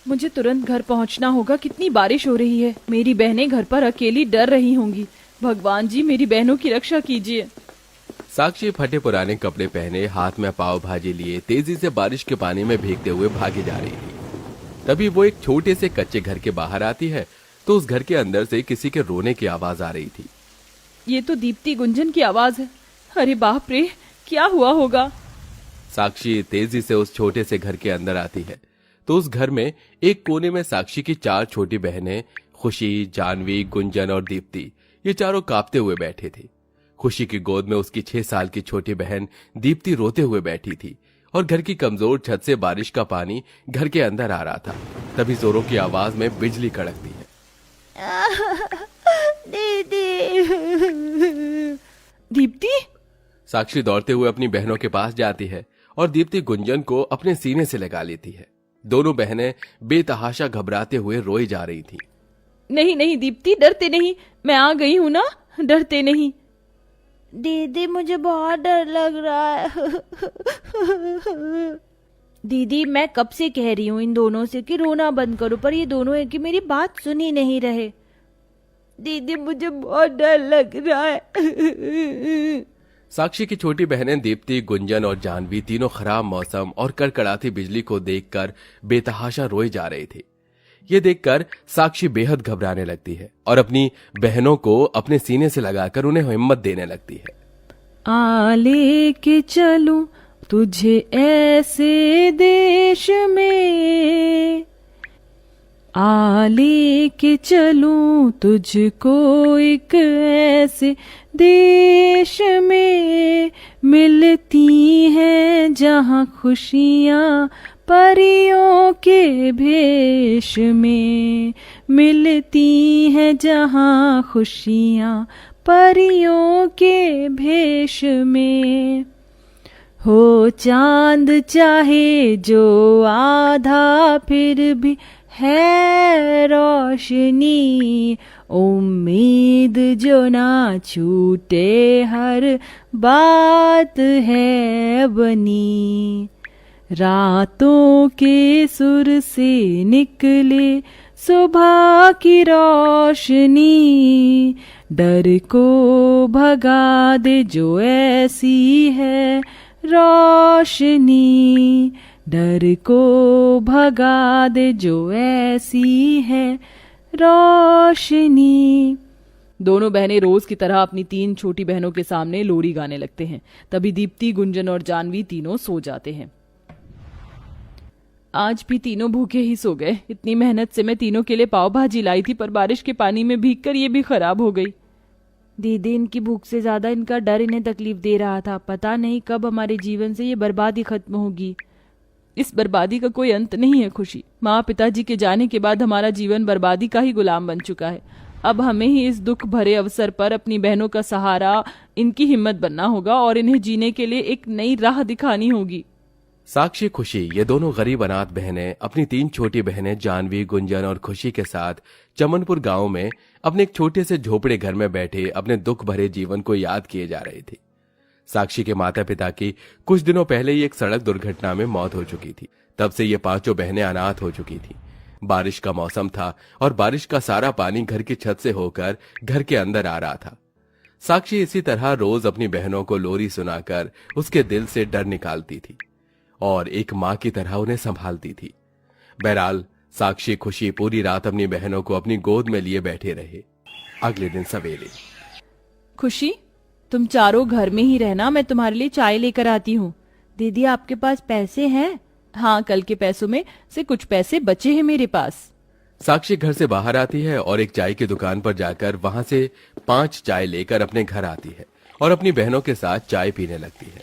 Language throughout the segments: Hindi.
मुझे तुरंत घर पहुंचना होगा, कितनी बारिश हो रही है। मेरी बहनें घर पर अकेली डर रही होंगी। भगवान जी मेरी बहनों की रक्षा कीजिए। साक्षी फटे पुराने कपड़े पहने, हाथ में पाव भाजी लिए तेजी से बारिश के पानी में भीगते हुए भागी जा रही थी। तभी वो एक छोटे से कच्चे घर के बाहर आती है तो उस घर के अंदर से किसी के रोने की आवाज आ रही थी। ये तो दीप्ति गुंजन की आवाज है। अरे बाप रे, क्या हुआ होगा। साक्षी तेजी से उस छोटे से घर के अंदर आती है तो उस घर में एक कोने में साक्षी की 4 छोटी बहनें खुशी, जानवी, गुंजन और दीप्ति, ये चारों कांपते हुए बैठे थे। खुशी की गोद में उसकी 6 साल की छोटी बहन दीप्ति रोते हुए बैठी थी और घर की कमजोर छत से बारिश का पानी घर के अंदर आ रहा था। तभी जोरों की आवाज में बिजली कड़कती है। दीदी। दीप्ति। साक्षी दौड़ते हुए अपनी बहनों के पास जाती है और दीप्ति गुंजन को अपने सीने से लगा लेती है। दोनों बहनें बेतहाशा घबराते हुए रोई जा रही थी। नहीं नहीं दीप्ति, डरते नहीं, मैं आ गई हूं ना, डरते नहीं। दीदी मुझे बहुत डर लग रहा है। दीदी मैं कब से कह रही हूँ इन दोनों से कि रोना बंद करो, पर ये दोनों है कि मेरी बात सुन ही नहीं रहे। दीदी मुझे बहुत डर लग रहा है। साक्षी की छोटी बहनें दीप्ति, गुंजन और जानवी तीनों खराब मौसम और कड़कड़ाती बिजली को देखकर बेतहाशा रोए जा रहे थे। ये देखकर साक्षी बेहद घबराने लगती है और अपनी बहनों को अपने सीने से लगाकर उन्हें हिम्मत देने लगती है। आ लेके चलूं तुझे ऐसे देश में, आ लेके चलूं तुझको एक ऐसे देश में, मिलती हैं जहां खुशियां परियों के भेष में, मिलती हैं जहां खुशियां परियों के भेष में। हो चांद चाहे जो आधा फिर भी है रोशनी, उम्मीद जो ना छूटे हर बात है बनी। रातों के सुर से निकले सुबह की रोशनी, डर को भगा दे जो ऐसी है रोशनी, डर को भगा दे जो ऐसी है रोशनी। दोनों बहनें रोज की तरह अपनी 3 छोटी बहनों के सामने लोरी गाने लगते हैं। तभी दीप्ति, गुंजन और जानवी तीनों सो जाते हैं। आज भी तीनों भूखे ही सो गए। इतनी मेहनत से मैं तीनों के लिए पाव भाजी लाई थी, पर बारिश के पानी में भीगकर ये भी खराब हो गई। दीदी इनकी भूख से ज्यादा इनका डर इन्हें तकलीफ दे रहा था। पता नहीं कब हमारे जीवन से ये बर्बादी खत्म होगी। इस बर्बादी का कोई अंत नहीं है खुशी। माँ पिताजी के जाने के बाद हमारा जीवन बर्बादी का ही गुलाम बन चुका है। अब हमें ही इस दुख भरे अवसर पर अपनी बहनों का सहारा, इनकी हिम्मत बनना होगा और इन्हें जीने के लिए एक नई राह दिखानी होगी। साक्षी, खुशी, ये दोनों गरीब अनाथ बहनें अपनी 3 छोटी बहनें जानवी, गुंजन और खुशी के साथ चमनपुर गांव में अपने एक छोटे से झोपड़े घर में बैठे अपने दुख भरे जीवन को याद किए जा रहे थे। साक्षी के माता पिता की कुछ दिनों पहले ही एक सड़क दुर्घटना में मौत हो चुकी थी। तब से ये 5 बहनें अनाथ हो चुकी थी। बारिश का मौसम था और बारिश का सारा पानी घर की छत से होकर घर के अंदर आ रहा था। साक्षी इसी तरह रोज अपनी बहनों को लोरी सुनाकर उसके दिल से डर निकालती थी और एक माँ की तरह उन्हें संभालती थी। बहरहाल साक्षी, खुशी पूरी रात अपनी बहनों को अपनी गोद में लिए बैठे रहे। अगले दिन सवेरे, खुशी तुम चारों घर में ही रहना, मैं तुम्हारे लिए चाय लेकर आती हूँ। दीदी आपके पास पैसे हैं? हाँ, कल के पैसों में से कुछ पैसे बचे हैं मेरे पास। साक्षी घर से बाहर आती है और एक चाय की दुकान पर जाकर वहां से 5 चाय लेकर अपने घर आती है और अपनी बहनों के साथ चाय पीने लगती है।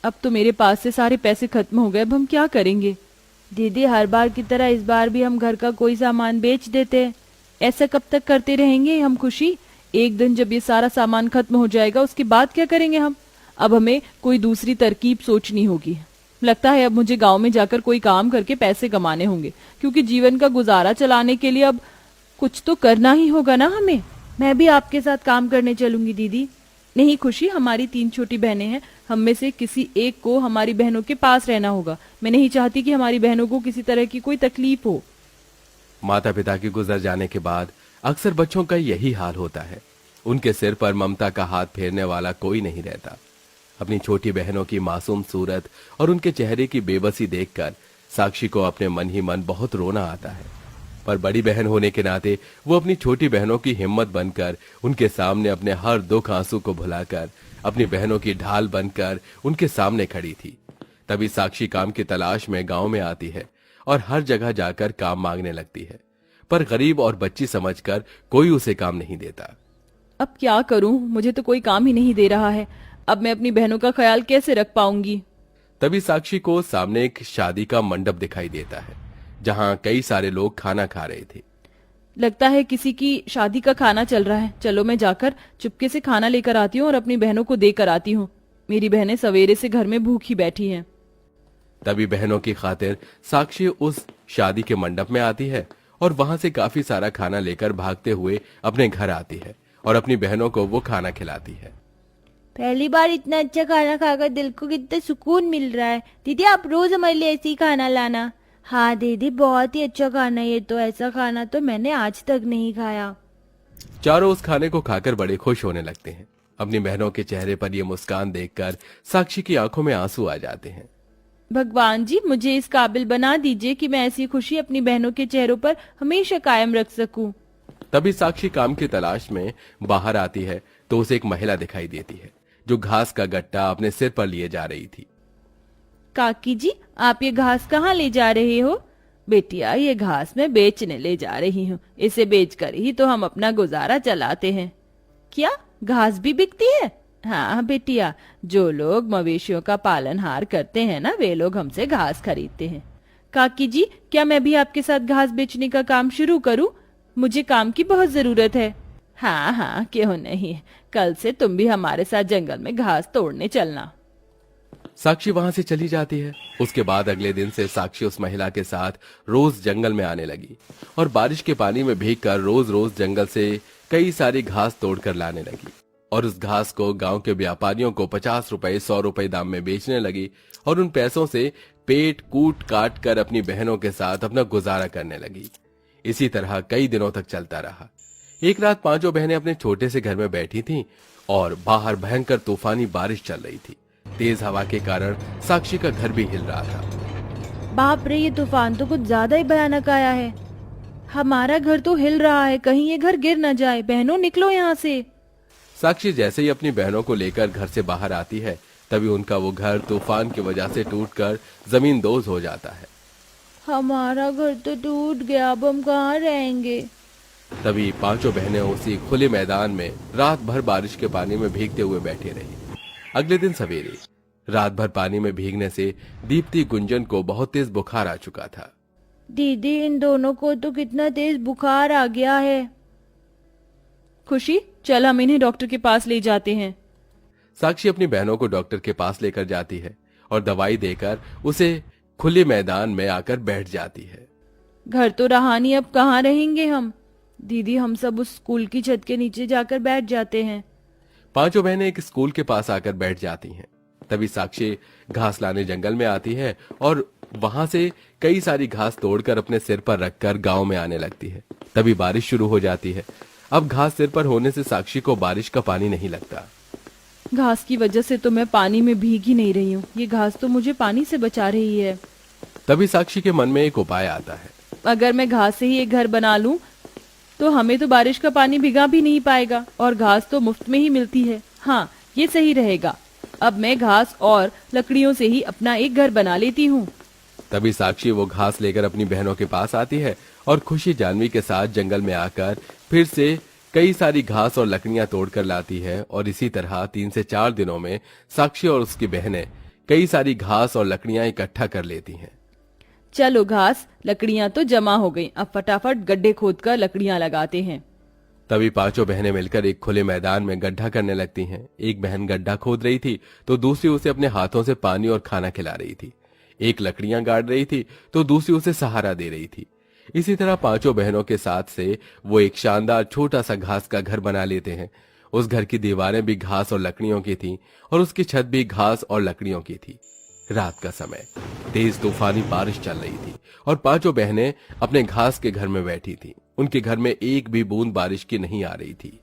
अब तो मेरे पास से सारे पैसे खत्म हो गए, अब हम क्या करेंगे? दीदी हर बार की तरह इस बार भी हम घर का कोई सामान बेच देते हैं। ऐसा कब तक करते रहेंगे हम खुशी? एक दिन जब ये सारा सामान खत्म हो जाएगा उसके बाद क्या करेंगे हम? अब हमें कोई दूसरी तरकीब सोचनी होगी। लगता है अब मुझे गांव में जाकर कोई काम करके पैसे कमाने होंगे, क्योंकि जीवन का गुजारा चलाने के लिए अब कुछ तो करना ही होगा ना हमें। मैं भी आपके साथ काम करने चलूंगी दीदी। नहीं खुशी, हमारी 3 छोटी बहनें हैं, हम में से किसी एक को हमारी बहनों के पास रहना होगा। मैं नहीं चाहती कि हमारी बहनों को किसी तरह की कोई तकलीफ हो। माता पिता के गुजर जाने के बाद अक्सर बच्चों का यही हाल होता है। उनके सिर पर ममता का हाथ फेरने वाला कोई नहीं रहता। अपनी छोटी बहनों की मासूम सूरत और उनके चेहरे की बेबसी देखकर साक्षी को अपने मन ही मन बहुत रोना आता है, पर बड़ी बहन होने के नाते वो अपनी छोटी बहनों की हिम्मत बनकर उनके सामने अपने हर दुख आंसू को भुलाकर अपनी बहनों की ढाल बनकर उनके सामने खड़ी थी। तभी साक्षी काम की तलाश में गांव में आती है और हर जगह जाकर काम मांगने लगती है, पर गरीब और बच्ची समझकर कोई उसे काम नहीं देता। अब क्या करूं, मुझे तो कोई काम ही नहीं दे रहा है। अब मैं अपनी बहनों का ख्याल कैसे रख पाऊंगी। तभी साक्षी को सामने एक शादी का मंडप दिखाई देता है, जहां कई सारे लोग खाना खा रहे थे। लगता है किसी की शादी का खाना चल रहा है। चलो मैं जाकर चुपके से खाना लेकर आती हूँ और अपनी बहनों को देकर आती हूँ। मेरी बहनें सवेरे से घर में भूखी बैठी हैं। तभी बहनों की खातिर साक्षी उस शादी के मंडप में आती है और वहां से काफी सारा खाना लेकर भागते हुए अपने घर आती है और अपनी बहनों को वो खाना खिलाती है। पहली बार इतना अच्छा खाना खाकर दिल को कितना सुकून मिल रहा है। दीदी आप रोज हमारे लिए ऐसे ही खाना लाना। हाँ दीदी बहुत ही अच्छा खाना है ये तो, ऐसा खाना तो मैंने आज तक नहीं खाया। चारों उस खाने को खाकर बड़े खुश होने लगते हैं। अपनी बहनों के चेहरे पर ये मुस्कान देखकर साक्षी की आंखों में आंसू आ जाते हैं। भगवान जी मुझे इस काबिल बना दीजिए कि मैं ऐसी खुशी अपनी बहनों के चेहरों पर हमेशा कायम रख सकूं। तभी साक्षी काम की तलाश में बाहर आती है तो उसे एक महिला दिखाई देती है जो घास का गट्टा अपने सिर पर लिए जा रही थी। काकी जी आप ये घास कहाँ ले जा रहे हो। बेटिया ये घास मैं बेचने ले जा रही हूँ। इसे बेचकर ही तो हम अपना गुजारा चलाते हैं। क्या घास भी बिकती है। हाँ बेटिया, जो लोग मवेशियों का पालनहार करते हैं ना वे लोग हमसे घास खरीदते हैं। काकी जी क्या मैं भी आपके साथ घास बेचने का काम शुरू करूँ। मुझे काम की बहुत जरूरत है। हाँ हाँ क्यों नहीं, कल से तुम भी हमारे साथ जंगल में घास तोड़ने चलना। साक्षी वहां से चली जाती है। उसके बाद अगले दिन से साक्षी उस महिला के साथ रोज जंगल में आने लगी और बारिश के पानी में भीगकर रोज रोज जंगल से कई सारी घास तोड़कर लाने लगी और उस घास को गांव के व्यापारियों को 50 रुपए 100 रुपए दाम में बेचने लगी और उन पैसों से पेट कूट काट कर अपनी बहनों के साथ अपना गुजारा करने लगी। इसी तरह कई दिनों तक चलता रहा। एक रात पांचों बहनें अपने छोटे से घर में बैठी थीं और बाहर भयंकर तूफानी बारिश चल रही थी। तेज हवा के कारण साक्षी का घर भी हिल रहा था। बाप रे ये तूफान तो कुछ ज्यादा ही भयानक आया है। हमारा घर तो हिल रहा है, कहीं ये घर गिर न जाए। बहनों निकलो यहाँ से। साक्षी जैसे ही अपनी बहनों को लेकर घर से बाहर आती है तभी उनका वो घर तूफान की वजह से टूटकर जमीन दोज हो जाता है। हमारा घर तो टूट गया, अब हम कहाँ रहेंगे। तभी पांचों बहनें उसी खुले मैदान में रात भर बारिश के पानी में भीगते हुए बैठी रही। अगले दिन सवेरे रात भर पानी में भीगने से दीप्ति गुंजन को बहुत तेज बुखार आ चुका था। दीदी इन दोनों को तो कितना तेज बुखार आ गया है। खुशी चल हम इन्हें डॉक्टर के पास ले जाते हैं। साक्षी अपनी बहनों को डॉक्टर के पास लेकर जाती है और दवाई देकर उसे खुले मैदान में आकर बैठ जाती है। घर तो रहा नहीं, अब कहाँ रहेंगे हम। दीदी हम सब उस स्कूल की छत के नीचे जाकर बैठ जाते हैं। पांचों बहनें एक स्कूल के पास आकर बैठ जाती हैं। तभी साक्षी घास लाने जंगल में आती है और वहां से कई सारी घास तोड़कर अपने सिर पर रखकर गांव में आने लगती है। तभी बारिश शुरू हो जाती है। अब घास सिर पर होने से साक्षी को बारिश का पानी नहीं लगता। घास की वजह से तो मैं पानी में भीग ही नहीं रही हूँ। ये घास तो मुझे पानी से बचा रही है। तभी साक्षी के मन में एक उपाय आता है। अगर मैं घास से ही एक घर बना लूं तो हमें तो बारिश का पानी भिगा भी नहीं पाएगा और घास तो मुफ्त में ही मिलती है। हाँ ये सही रहेगा। अब मैं घास और लकड़ियों से ही अपना एक घर बना लेती हूँ। तभी साक्षी वो घास लेकर अपनी बहनों के पास आती है और खुशी जानवी के साथ जंगल में आकर फिर से कई सारी घास और लकड़ियां तोड़कर लाती है और इसी तरह 3 से 4 दिनों में साक्षी और उसकी बहनें कई सारी घास और लकड़ियां इकट्ठा कर लेती हैं। चलो घास लकड़ियां तो जमा हो गई, अब फटाफट गड्ढे खोदकर लकड़ियां लगाते हैं। तभी पांचों बहनें मिलकर एक खुले मैदान में गड्ढा करने लगती हैं। एक बहन गड्ढा खोद रही थी तो दूसरी उसे अपने हाथों से पानी और खाना खिला रही थी। एक लकड़ियां गाड़ रही थी तो दूसरी उसे सहारा दे रही थी। इसी तरह पांचों बहनों के साथ से वो एक शानदार छोटा सा घास का घर बना लेते हैं। उस घर की दीवारें भी घास और लकड़ियों की थीं और उसकी छत भी घास और लकड़ियों की थी। रात का समय, तेज तूफानी बारिश चल रही थी और पांचों बहनें अपने घास के घर में बैठी थीं। उनके घर में एक भी बूंद बारिश की नहीं आ रही थी।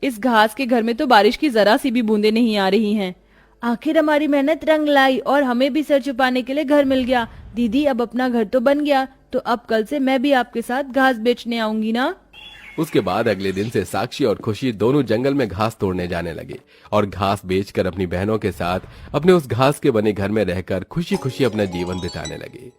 इस घास के घर में तो बारिश की जरा सी भी बूंदें नहीं आ रही हैं। आखिर हमारी मेहनत रंग लाई और हमें भी सर छुपाने के लिए घर मिल गया। दीदी अब अपना घर तो बन गया, तो अब कल से मैं भी आपके साथ घास बेचने आऊंगी ना। उसके बाद अगले दिन से साक्षी और खुशी दोनों जंगल में घास तोड़ने जाने लगे और घास बेचकर अपनी बहनों के साथ अपने उस घास के बने घर में रहकर खुशी खुशी अपना जीवन बिताने लगे।